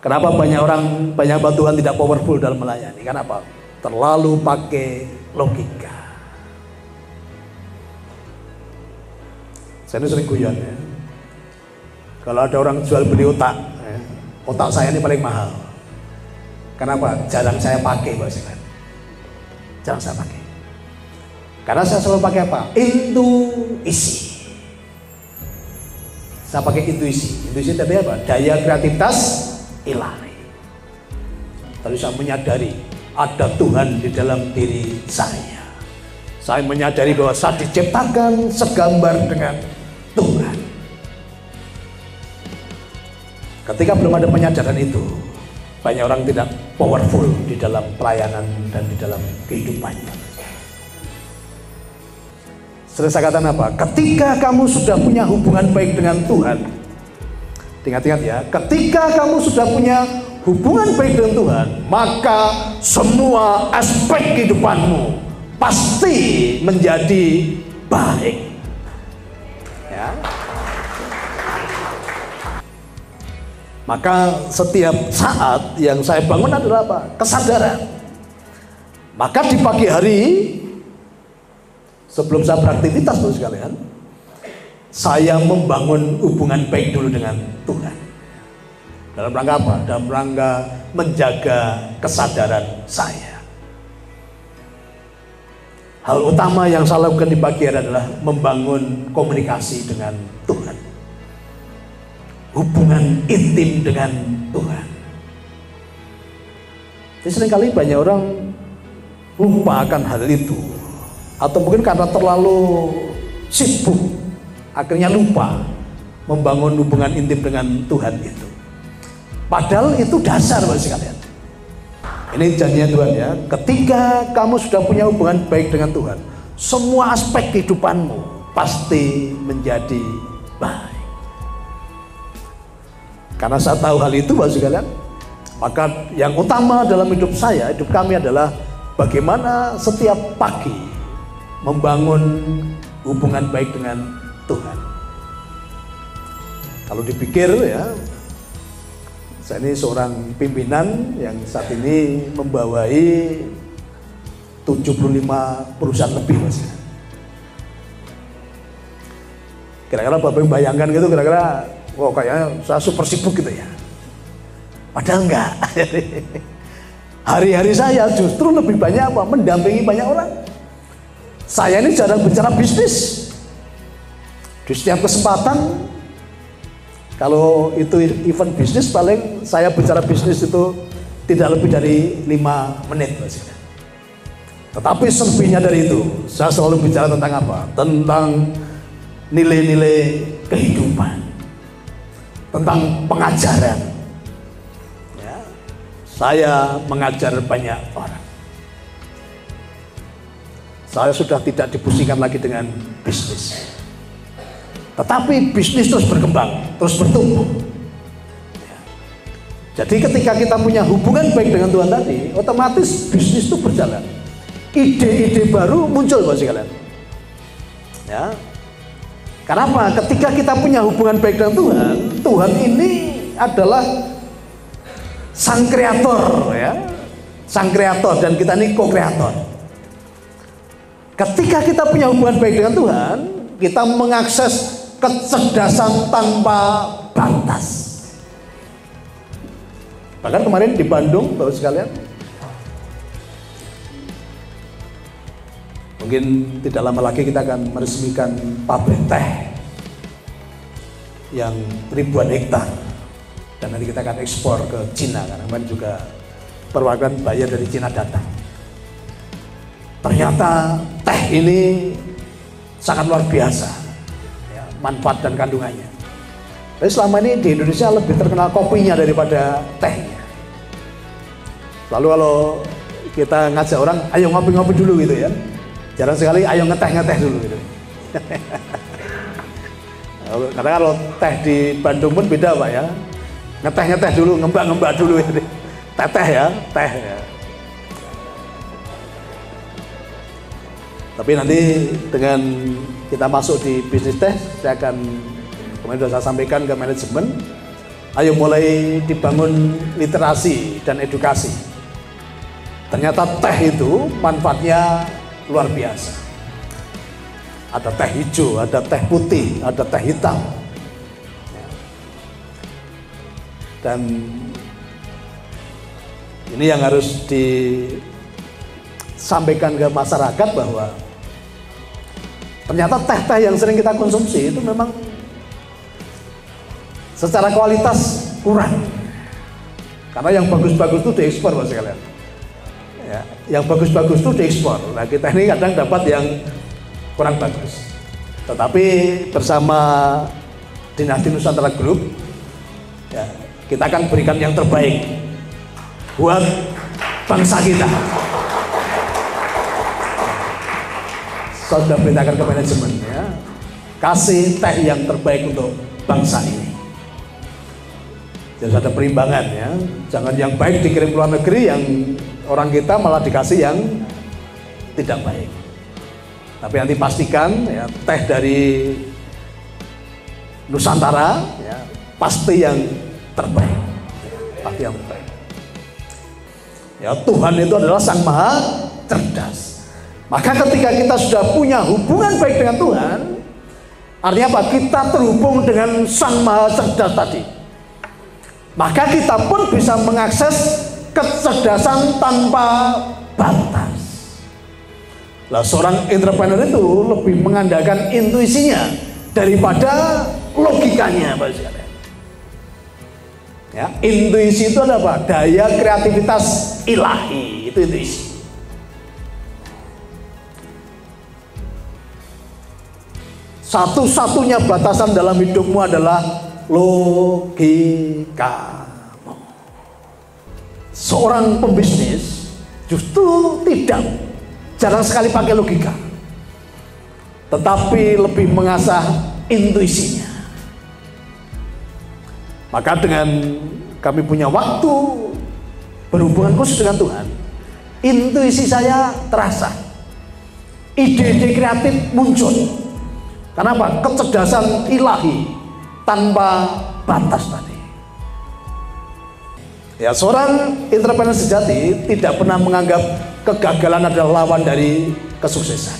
Kenapa banyak bantuan tidak powerful dalam melayani? Kenapa? Terlalu pakai logika. Saya ini sering guyon ya. Kalau ada orang jual beli otak, ya, otak saya ini paling mahal. Kenapa? Jarang saya pakai, Pak Sekar. Jarang saya pakai. Karena saya selalu pakai apa? Intuisi. Saya pakai intuisi. Intuisi tadi apa? Daya kreativitas ilahi. Lalu saya menyadari ada Tuhan di dalam diri saya. Saya menyadari bahwa saya diciptakan segambar dengan Tuhan. Ketika belum ada penyadaran itu, banyak orang tidak powerful di dalam pelayanan dan di dalam kehidupannya. Sering saya katakan apa? Ketika kamu sudah punya hubungan baik dengan Tuhan, ingat-ingat ya, ketika kamu sudah punya hubungan baik dengan Tuhan, maka semua aspek kehidupanmu pasti menjadi baik. Ya. Maka setiap saat yang saya bangun adalah apa? Kesadaran. Maka di pagi hari sebelum saya beraktivitas terus sekalian, saya membangun hubungan baik dulu dengan Tuhan. Dalam rangka apa? Dalam rangka menjaga kesadaran saya. Hal utama yang saya lakukan di pagi hari adalah membangun komunikasi dengan Tuhan. Hubungan intim dengan Tuhan. Jadi seringkali banyak orang lupa akan hal itu. Atau mungkin karena terlalu sibuk, akhirnya lupa membangun hubungan intim dengan Tuhan itu. Padahal itu dasar bagi sekalian. Ini janjinya Tuhan ya. Ketika kamu sudah punya hubungan baik dengan Tuhan, semua aspek kehidupanmu pasti menjadi baik. Karena saya tahu hal itu bagi sekalian, maka yang utama dalam hidup saya, hidup kami adalah bagaimana setiap pagi membangun hubungan baik dengan Tuhan. Kalau dipikir ya, saya ini seorang pimpinan yang saat ini membawai 75 perusahaan lebih, Mas. Kira-kira Bapak bayangkan gitu, kira-kira wah kayaknya saya super sibuk gitu ya. Padahal enggak. Hari-hari saya justru lebih banyak apa? Mendampingi banyak orang. Saya ini jarang bicara bisnis. Di setiap kesempatan, kalau itu event bisnis, paling saya bicara bisnis itu tidak lebih dari 5 menit. Tetapi selebihnya dari itu, saya selalu bicara tentang apa? Tentang nilai-nilai kehidupan, tentang pengajaran. Ya, saya mengajar banyak orang. Saya sudah tidak dipusingkan lagi dengan bisnis. Tetapi bisnis terus berkembang, terus bertumbuh. Ya. Jadi ketika kita punya hubungan baik dengan Tuhan tadi, otomatis bisnis itu berjalan. Ide-ide baru muncul bagi kalian. Ya. Kenapa? Ketika kita punya hubungan baik dengan Tuhan, Tuhan ini adalah sang kreator, ya, sang kreator, dan kita ini co-kreator. Ketika kita punya hubungan baik dengan Tuhan, kita mengakses kecerdasan tanpa batas. Bahkan kemarin di Bandung, Bapak sekalian, mungkin tidak lama lagi kita akan meresmikan pabrik teh yang ribuan hektar, dan nanti kita akan ekspor ke Cina, karena kemarin juga perwakilan buyer dari Cina datang. Ternyata teh ini sangat luar biasa ya, manfaat dan kandungannya. Tapi selama ini di Indonesia lebih terkenal kopinya daripada tehnya. Lalu kalau kita ngajak orang, ayo ngopi-ngopi dulu gitu ya, jarang sekali ayo ngeteh-ngeteh dulu gitu. Karena kalau teh di Bandung pun beda Pak ya, ngeteh-ngeteh dulu, ngembak-ngembak dulu ya. Teteh ya, teh ya. Tapi nanti dengan kita masuk di bisnis teh, saya akan, kemarin sudah saya sampaikan ke manajemen, Ayo mulai dibangun literasi dan edukasi. Ternyata teh itu manfaatnya luar biasa. Ada teh hijau, ada teh putih, ada teh hitam. Dan ini yang harus disampaikan ke masyarakat bahwa ternyata teh-teh yang sering kita konsumsi itu memang secara kualitas kurang. Karena yang bagus-bagus itu diekspor Bapak sekalian. Ya, yang bagus-bagus itu diekspor. Nah, kita ini kadang dapat yang kurang bagus. Tetapi bersama Dinasti Nusantara Group, ya, kita akan berikan yang terbaik buat bangsa kita. Saya sudah perintahkan ke manajemen, ya, kasih teh yang terbaik untuk bangsa ini. Jadi ada perimbangan, ya, jangan yang baik dikirim ke luar negeri, yang orang kita malah dikasih yang tidak baik. Tapi nanti pastikan, ya, teh dari Nusantara, ya, pasti yang terbaik, pasti yang terbaik. Ya, Tuhan itu adalah Sang Maha Cerdas. Maka ketika kita sudah punya hubungan baik dengan Tuhan, artinya apa? Kita terhubung dengan Sang Maha Cerdas tadi. Maka kita pun bisa mengakses kecerdasan tanpa batas. Nah, seorang entrepreneur itu lebih mengandalkan intuisinya daripada logikanya, Bapak sekalian. Ya, intuisi itu adalah apa? Daya kreativitas ilahi, itu intuisi. Satu-satunya batasan dalam hidupmu adalah logikamu. Seorang pembisnis justru jarang sekali pakai logika, tetapi lebih mengasah intuisinya. Maka dengan kami punya waktu berhubungan khusus dengan Tuhan, intuisi saya terasa, ide-ide kreatif muncul. Kenapa? Kecerdasan ilahi tanpa batas tadi. Ya, seorang entrepreneur sejati tidak pernah menganggap kegagalan adalah lawan dari kesuksesan.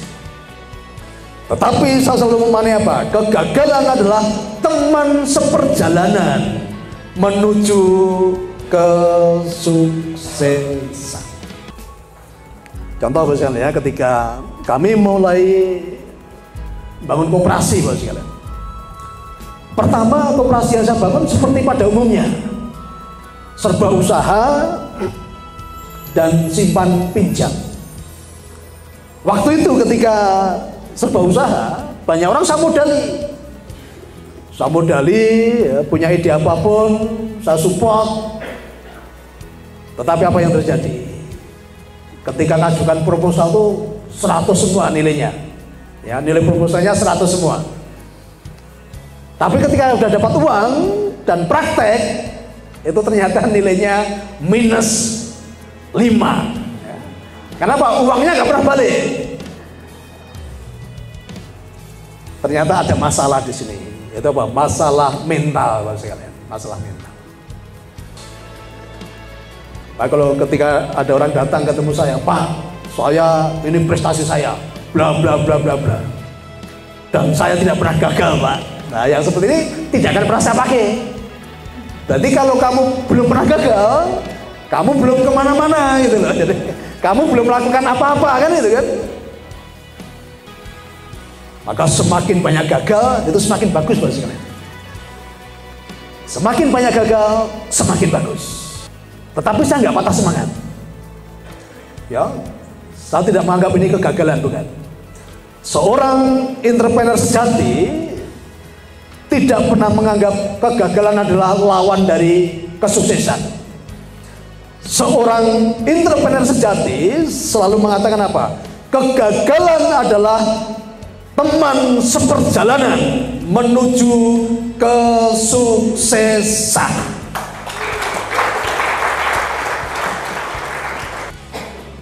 Tetapi saya selalu memahami apa? Kegagalan adalah teman seperjalanan menuju kesuksesan. Contoh misalnya, ya, ketika kami mulai bangun koperasi, Bapak sekalian. Pertama, koperasi yang saya bangun seperti pada umumnya, serba usaha dan simpan pinjam. Waktu itu ketika serba usaha, banyak orang saya modali, ya, punya ide apapun saya support. Tetapi apa yang terjadi? Ketika ngajukan proposal itu 100 semua nilainya, ya, nilai proposalnya 100 semua. Tapi ketika sudah dapat uang dan praktek, itu ternyata nilainya -5. Ya. Kenapa? Uangnya nggak pernah balik. Ternyata ada masalah di sini. Itu apa? Masalah mental, Bapak sekalian. Masalah mental. Nah, kalau ketika ada orang datang ketemu saya, Pak, saya ini prestasi saya, bla bla bla bla bla, dan saya tidak pernah gagal, Pak. Nah, yang seperti ini tidak akan pernah saya pakai. Jadi kalau kamu belum pernah gagal, kamu belum kemana-mana gitu loh. Jadi kamu belum melakukan apa-apa, kan itu kan. Maka semakin banyak gagal itu semakin bagus, Bapak sekalian. Semakin banyak gagal semakin bagus. Tetapi saya nggak patah semangat. Ya, saya tidak menganggap ini kegagalan, bukan. Seorang entrepreneur sejati tidak pernah menganggap kegagalan adalah lawan dari kesuksesan. Seorang entrepreneur sejati selalu mengatakan apa? Kegagalan adalah teman seperjalanan menuju kesuksesan.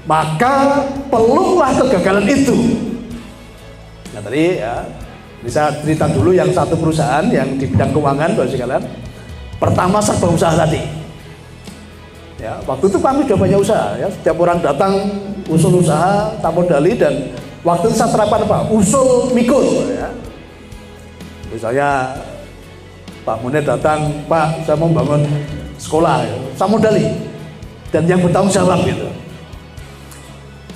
Maka peluklah kegagalan itu. Nah, tadi ya, bisa cerita dulu yang satu perusahaan yang di bidang keuangan, Bapak sekalian. pertama serba usaha tadi. Ya, waktu itu kami sudah banyak usaha ya, setiap orang datang usul usaha, tak modali, dan waktu itu saya terapkan apa? Usul mikul ya. Misalnya Pak Munir datang, Pak saya mau bangun sekolah ya, saya modali dan yang bertanggung jawab gitu.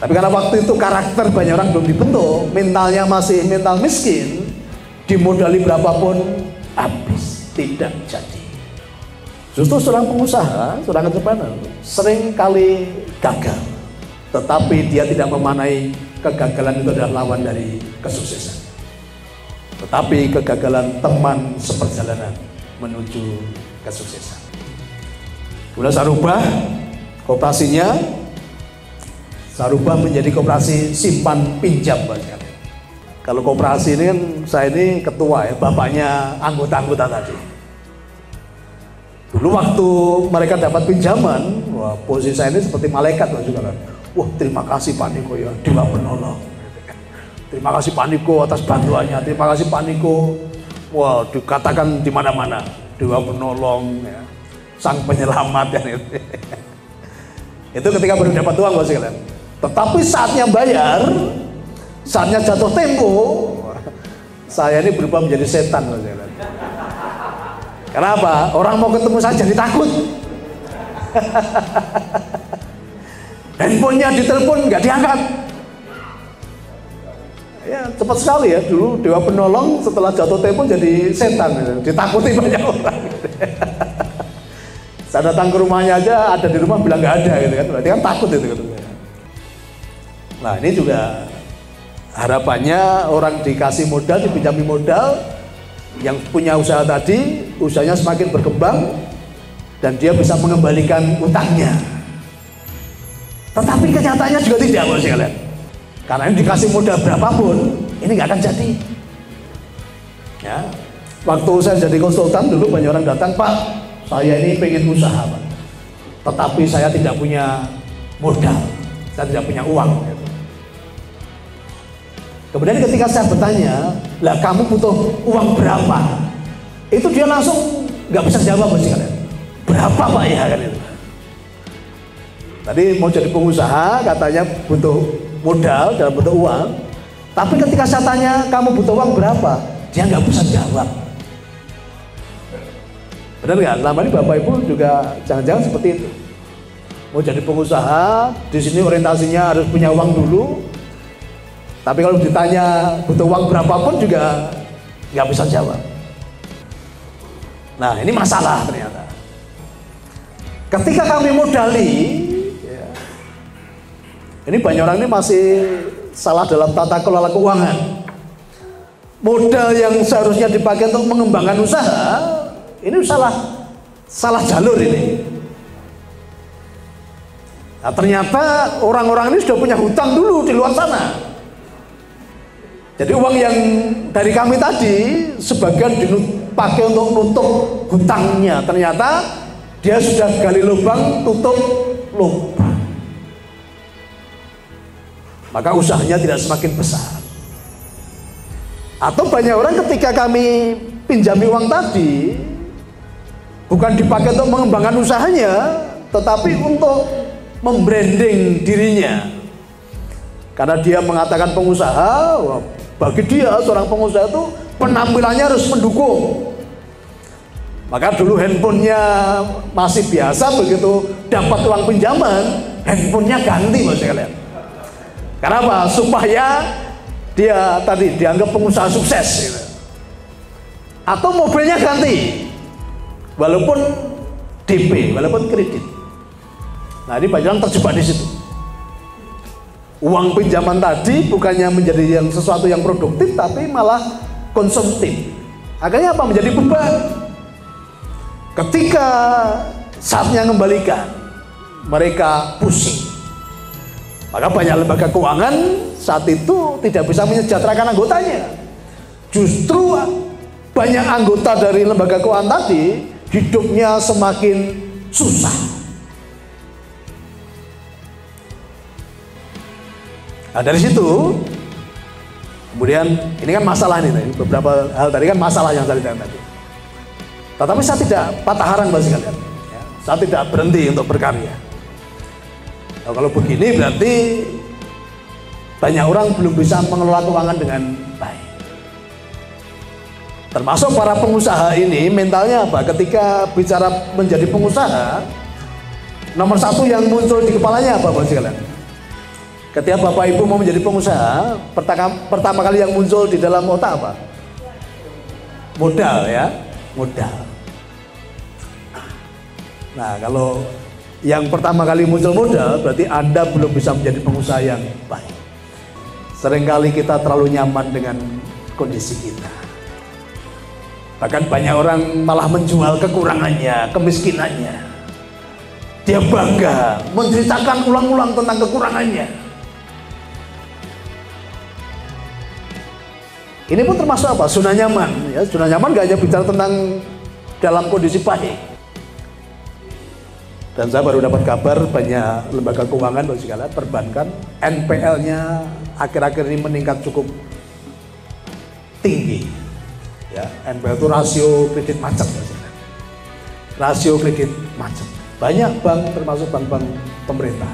Tapi karena waktu itu karakter banyak orang belum dibentuk, mentalnya masih mental miskin, dimodali berapapun habis, tidak jadi. Justru seorang pengusaha, seorang entrepreneur sering kali gagal, tetapi dia tidak memanai kegagalan itu adalah lawan dari kesuksesan. Tetapi kegagalan teman seperjalanan menuju kesuksesan. Kemudian saya rubah koperasinya, saya rubah menjadi koperasi simpan pinjam. Kalau koperasi ini kan saya ini ketua ya, bapaknya anggota-anggota tadi. Dulu waktu mereka dapat pinjaman, wah, posisi saya ini seperti malaikat juga kan. Wah, terima kasih Pak Niko ya, Dewa Penolong. Terima kasih Pak Niko atas bantuannya. Terima kasih Pak Niko. Wah, dikatakan di mana-mana Dewa Penolong, ya, Sang Penyelamat ya. Itu ketika baru dapat uang bos sekalian. Tetapi saatnya bayar, saatnya jatuh tempo, saya ini berubah menjadi setan bos sekalian. Kenapa? Orang mau ketemu saya jadi takut. Handphonenya ditelepon nggak diangkat. Ya cepat sekali ya, dulu Dewa Penolong setelah jatuh tempo jadi setan, ditakuti banyak orang. Saya datang ke rumahnya aja, ada di rumah bilang nggak ada gitu kan, berarti kan takut itu gitu. Nah ini juga harapannya orang dikasih modal, dipinjami modal, yang punya usaha tadi, usahanya semakin berkembang dan dia bisa mengembalikan utangnya. Tetapi kenyataannya juga tidak bos sekalian. Karena ini dikasih modal berapapun, ini nggak akan jadi. Ya, waktu saya jadi konsultan dulu banyak orang datang, Pak, saya ini pengen usaha Pak, tetapi saya tidak punya modal, saya tidak punya uang. Kemudian ketika saya bertanya, lah kamu butuh uang berapa? Itu dia langsung nggak bisa jawab bos sekalian. Berapa Pak ya kan itu? Tadi mau jadi pengusaha katanya butuh modal dalam bentuk uang, tapi ketika saya tanya kamu butuh uang berapa, dia nggak bisa jawab. Benar nggak? Selama ini Bapak Ibu juga jangan-jangan seperti itu. Mau jadi pengusaha, di sini orientasinya harus punya uang dulu. Tapi kalau ditanya butuh uang berapapun juga nggak bisa jawab. Nah ini masalah ternyata. Ketika kami modali, ya, ini banyak orang ini masih salah dalam tata kelola keuangan. Modal yang seharusnya dipakai untuk mengembangkan usaha, ini salah jalur ini. Nah, ternyata orang-orang ini sudah punya hutang dulu di luar sana. Jadi uang yang dari kami tadi sebagian dipakai untuk nutup hutangnya. Ternyata dia sudah gali lubang, tutup lubang. Maka usahanya tidak semakin besar. Atau banyak orang ketika kami pinjami uang tadi bukan dipakai untuk mengembangkan usahanya, tetapi untuk membranding dirinya. Karena dia mengatakan pengusaha, bagi dia seorang pengusaha itu penampilannya harus mendukung. Maka dulu handphonenya masih biasa, begitu dapat uang pinjaman, handphonenya ganti mas sekalian. Kenapa? Supaya dia tadi dianggap pengusaha sukses gitu. Atau mobilnya ganti, walaupun DP, walaupun kredit. Nah ini banyak orang terjebak di situ. Uang pinjaman tadi bukannya menjadi yang sesuatu yang produktif, tapi malah konsumtif. Akhirnya apa? Menjadi beban. Ketika saatnya mengembalikan, mereka pusing. Maka banyak lembaga keuangan saat itu tidak bisa menyejahterakan anggotanya. Justru banyak anggota dari lembaga keuangan tadi hidupnya semakin susah. Nah dari situ kemudian ini kan masalah nih, beberapa hal tadi kan masalah yang saya bilang tadi. Tetapi saya tidak patah arang bagi kalian. Ya, saya tidak berhenti untuk berkarya. Nah, kalau begini berarti banyak orang belum bisa mengelola keuangan dengan baik. Termasuk para pengusaha ini mentalnya apa? Ketika bicara menjadi pengusaha, nomor satu yang muncul di kepalanya apa bagi kalian? Ketika Bapak Ibu mau menjadi pengusaha, pertama kali yang muncul di dalam otak apa? Modal, ya, modal. Nah, kalau yang pertama kali muncul modal, berarti Anda belum bisa menjadi pengusaha yang baik. Seringkali kita terlalu nyaman dengan kondisi kita. Bahkan banyak orang malah menjual kekurangannya, kemiskinannya. Dia bangga menceritakan ulang-ulang tentang kekurangannya. Ini pun termasuk apa? Zona nyaman. Ya, zona nyaman gak hanya bicara tentang dalam kondisi baik. Dan saya baru dapat kabar banyak lembaga keuangan perbankan NPL-nya akhir-akhir ini meningkat cukup tinggi. Ya, NPL itu rasio kredit macet. Rasio kredit macet. Banyak bank termasuk bank-bank pemerintah.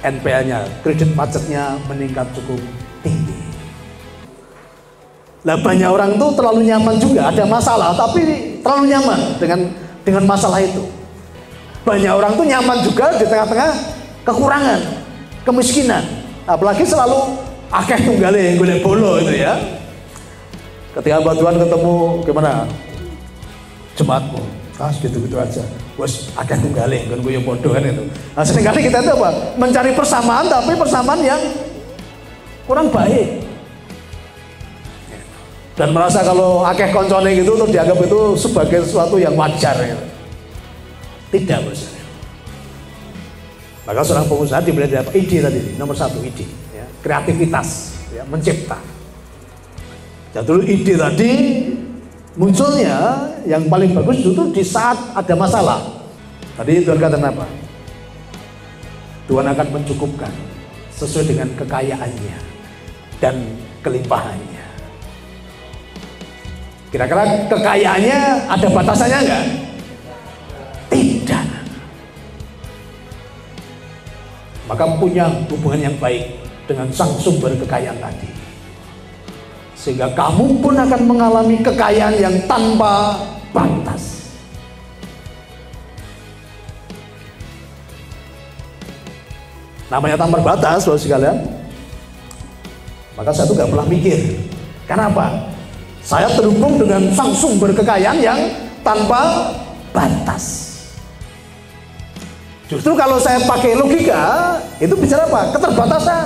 NPL-nya, kredit macetnya meningkat cukup tinggi. Nah, banyak orang tuh terlalu nyaman juga, ada masalah tapi terlalu nyaman dengan masalah itu. Banyak orang tuh nyaman juga di tengah-tengah kekurangan, kemiskinan. Apalagi selalu akeh tunggale golek bolo itu ya. Ketika bantuan ketemu gimana? Jemaatmu, gitu-gitu aja. Wes akeh tunggale nggon koyo bodoh kan itu. Nah, seringkali kita itu apa? Mencari persamaan tapi persamaan yang kurang baik. Dan merasa kalau akeh koncone gitu terus dianggap itu sebagai sesuatu yang wajar ya. Tidak bos. Maka seorang pengusaha dimulai dari apa? Ide tadi, nomor satu ide, ya. Kreativitas, ya, mencipta. Jadi ide tadi munculnya yang paling bagus itu di saat ada masalah. Tadi Tuhan kata apa? Tuhan akan mencukupkan sesuai dengan kekayaannya dan kelimpahannya. Kira-kira kekayaannya ada batasannya enggak? Tidak. Maka punya hubungan yang baik dengan sang sumber kekayaan tadi. Sehingga kamu pun akan mengalami kekayaan yang tanpa batas. Namanya tanpa batas, Bapak sekalian. Maka saya tuh gak pernah mikir. Kenapa? Saya terhubung dengan sang sumber kekayaan yang tanpa batas. Justru kalau saya pakai logika, itu bicara apa? Keterbatasan.